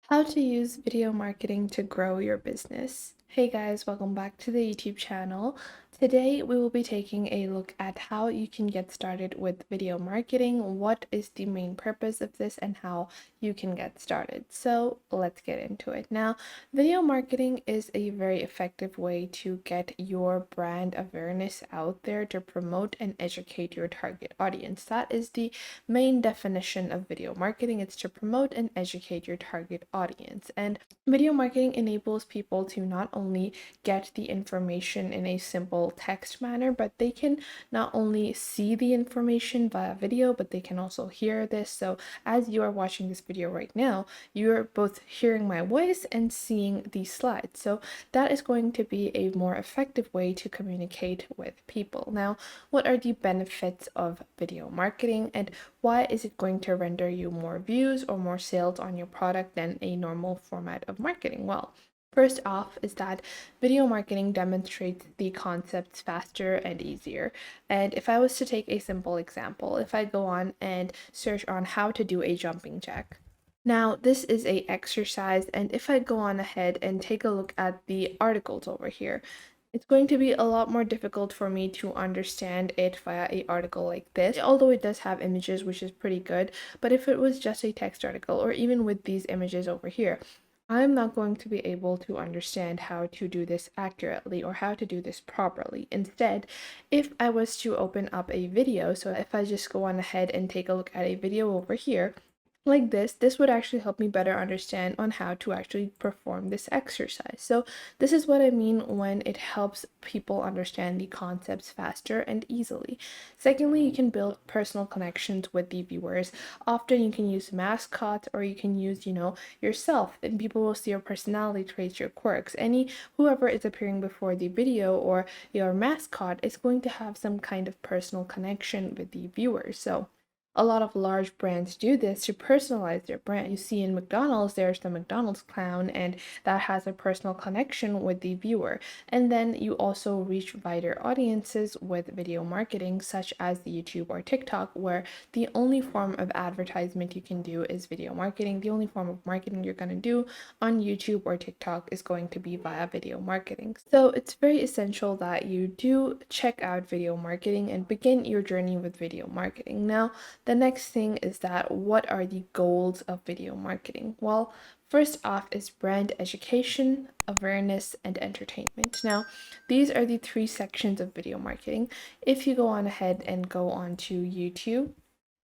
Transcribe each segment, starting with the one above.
How to use video marketing to grow your business. Hey guys, welcome back to the YouTube channel. Today we will be taking a look at how you can get started with video marketing, what is the main purpose of this, and how you can get started. So let's get into it. Now, video marketing is a very effective way to get your brand awareness out there to promote and educate your target audience. That is the main definition of video marketing. It's to promote and educate your target audience. And video marketing enables people to not only get the information in a simple text manner, but they can not only see the information via video, but they can also hear this. So as you are watching this video right now, you're both hearing my voice and seeing the slides. So that is going to be a more effective way to communicate with people. Now, what are the benefits of video marketing, and why is it going to render you more views or more sales on your product than a normal format of marketing? Well, first off is that video marketing demonstrates the concepts faster and easier. And if I was to take a simple example, if I go on and search on how to do a jumping jack. Now, this is a exercise, and if I go on ahead and take a look at the articles over here, it's going to be a lot more difficult for me to understand it via a article like this, although it does have images, which is pretty good. But if it was just a text article, or even with these images over here, I'm not going to be able to understand how to do this accurately or how to do this properly. Instead, if I was to open up a video, so if I just go on ahead and take a look at a video over here, like this would actually help me better understand on how to actually perform this exercise. So this is what I mean when it helps people understand the concepts faster and easily. Secondly, you can build personal connections with the viewers. Often you can use mascots, or you can use, yourself, and people will see your personality traits, your quirks. Whoever is appearing before the video or your mascot is going to have some kind of personal connection with the viewers. So a lot of large brands do this to personalize their brand. You see in McDonald's, there's the McDonald's clown, and that has a personal connection with the viewer. And then you also reach wider audiences with video marketing, such as the YouTube or TikTok, where the only form of advertisement you can do is video marketing. The only form of marketing you're going to do on YouTube or TikTok is going to be via video marketing. So it's very essential that you do check out video marketing and begin your journey with video marketing. Now, the next thing is that what are the goals of video marketing? Well, first off is brand education, awareness, and entertainment. Now, these are the three sections of video marketing. If you go on ahead and go on to YouTube,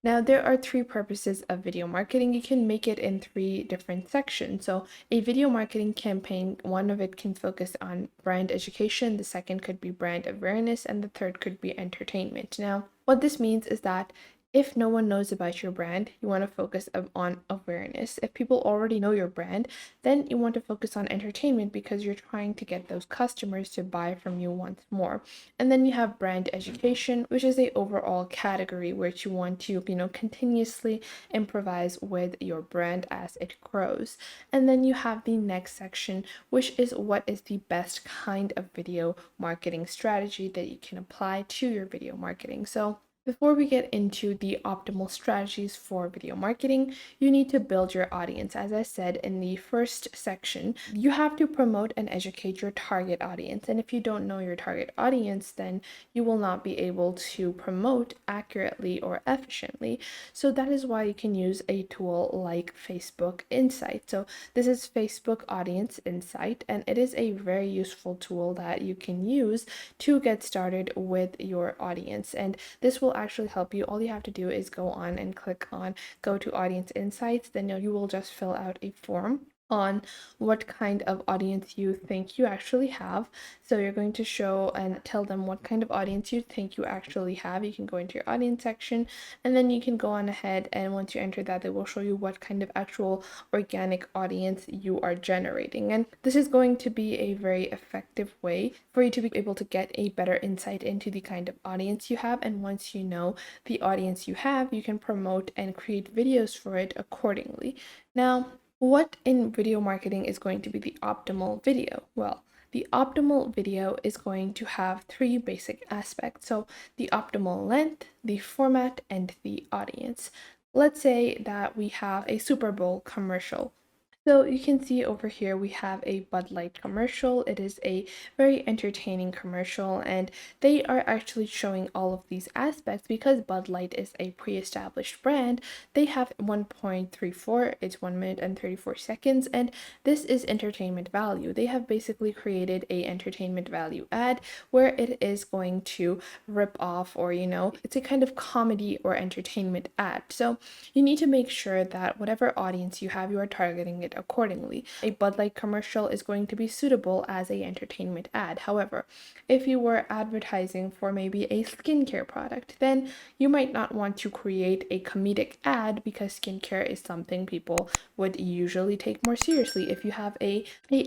now, there are three purposes of video marketing. You can make it in three different sections. So, a video marketing campaign, one of it can focus on brand education, the second could be brand awareness, and the third could be entertainment. Now, what this means is that if no one knows about your brand, you want to focus on awareness. If people already know your brand, then you want to focus on entertainment because you're trying to get those customers to buy from you once more. And then you have brand education, which is a overall category which you want to, continuously improvise with your brand as it grows. And then you have the next section, which is what is the best kind of video marketing strategy that you can apply to your video marketing. So before we get into the optimal strategies for video marketing, you need to build your audience. As I said in the first section, you have to promote and educate your target audience. And if you don't know your target audience, then you will not be able to promote accurately or efficiently. So that is why you can use a tool like Facebook Insight. So this is Facebook Audience Insight, and it is a very useful tool that you can use to get started with your audience. And this will actually help you. All you have to do is go on and click on go to audience insights. Then you will just fill out a form on what kind of audience you think you actually have. So you're going to show and tell them what kind of audience you think you actually have. You can go into your audience section, and then you can go on ahead, and once you enter that, they will show you what kind of actual organic audience you are generating. And this is going to be a very effective way for you to be able to get a better insight into the kind of audience you have. And once you know the audience you have, you can promote and create videos for it accordingly. Now, what in video marketing is going to be the optimal video? Well, the optimal video is going to have three basic aspects. So the optimal length, the format, and the audience. Let's say that we have a Super Bowl commercial. So you can see over here we have a Bud Light commercial. It is a very entertaining commercial, and they are actually showing all of these aspects because Bud Light is a pre-established brand. They have 1.34, it's 1 minute and 34 seconds, and this is entertainment value. They have basically created a entertainment value ad where it is going to rip off, or it's a kind of comedy or entertainment ad. So you need to make sure that whatever audience you have, you are targeting it accordingly. A Bud Light commercial is going to be suitable as a entertainment ad. However, if you were advertising for maybe a skincare product, then you might not want to create a comedic ad because skincare is something people would usually take more seriously. If you have a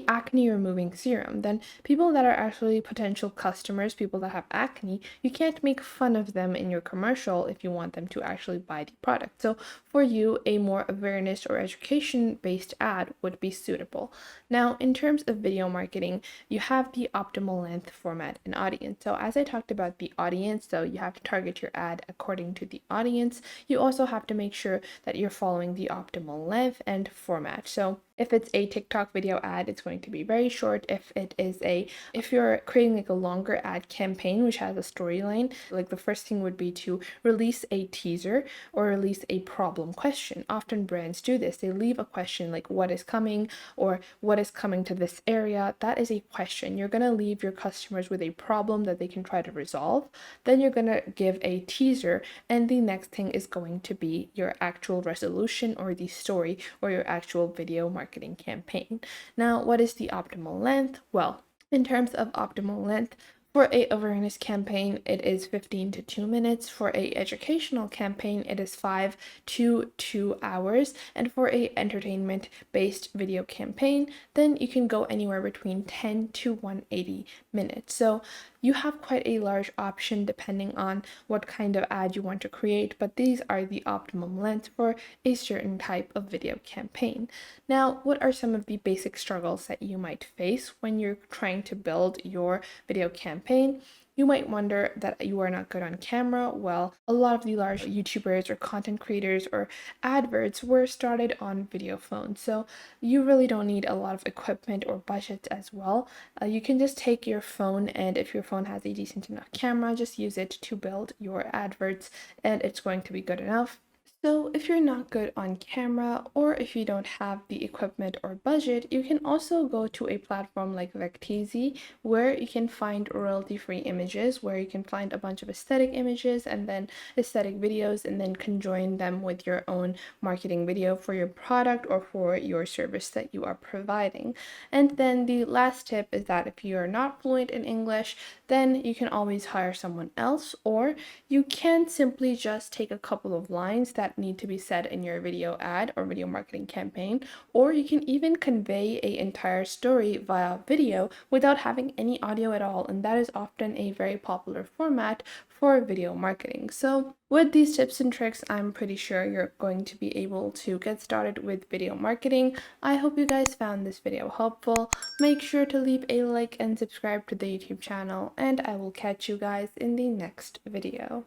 acne removing serum, then people that are actually potential customers, people that have acne, you can't make fun of them in your commercial if you want them to actually buy the product. So for you, a more awareness or education based ad would be suitable. Now, in terms of video marketing, you have the optimal length, format, and audience. So, as I talked about the audience, so you have to target your ad according to the audience. You also have to make sure that you're following the optimal length and format. So, if it's a TikTok video ad, it's going to be very short. If you're creating like a longer ad campaign which has a storyline, like the first thing would be to release a teaser or release a problem question. Often brands do this. They leave a question like what is coming or what is coming to this area. That is a question. You're going to leave your customers with a problem that they can try to resolve. Then you're going to give a teaser, and the next thing is going to be your actual resolution or the story or your actual video marketing campaign. Now, what is the optimal length? Well, in terms of optimal length, for a awareness campaign, it is 15 to 2 minutes. For a educational campaign, it is 5 to 2 hours. And for a entertainment based video campaign, then you can go anywhere between 10 to 180 minutes. So you have quite a large option depending on what kind of ad you want to create, but these are the optimum length for a certain type of video campaign. Now, what are some of the basic struggles that you might face when you're trying to build your video campaign? You might wonder that you are not good on camera. Well, a lot of the large YouTubers or content creators or adverts were started on video phones, so you really don't need a lot of equipment or budget as well. You can just take your phone, and if your phone has a decent enough camera, just use it to build your adverts, and it's going to be good enough. So if you're not good on camera, or if you don't have the equipment or budget, you can also go to a platform like Vecteezy, where you can find royalty-free images, where you can find a bunch of aesthetic images and then aesthetic videos, and then conjoin them with your own marketing video for your product or for your service that you are providing. And then the last tip is that if you are not fluent in English, then you can always hire someone else, or you can simply just take a couple of lines that need to be said in your video ad or video marketing campaign, or you can even convey an entire story via video without having any audio at all, and that is often a very popular format for video marketing. So with these tips and tricks, I'm pretty sure you're going to be able to get started with video marketing. I hope you guys found this video helpful. Make sure to leave a like and subscribe to the YouTube channel, and I will catch you guys in the next video.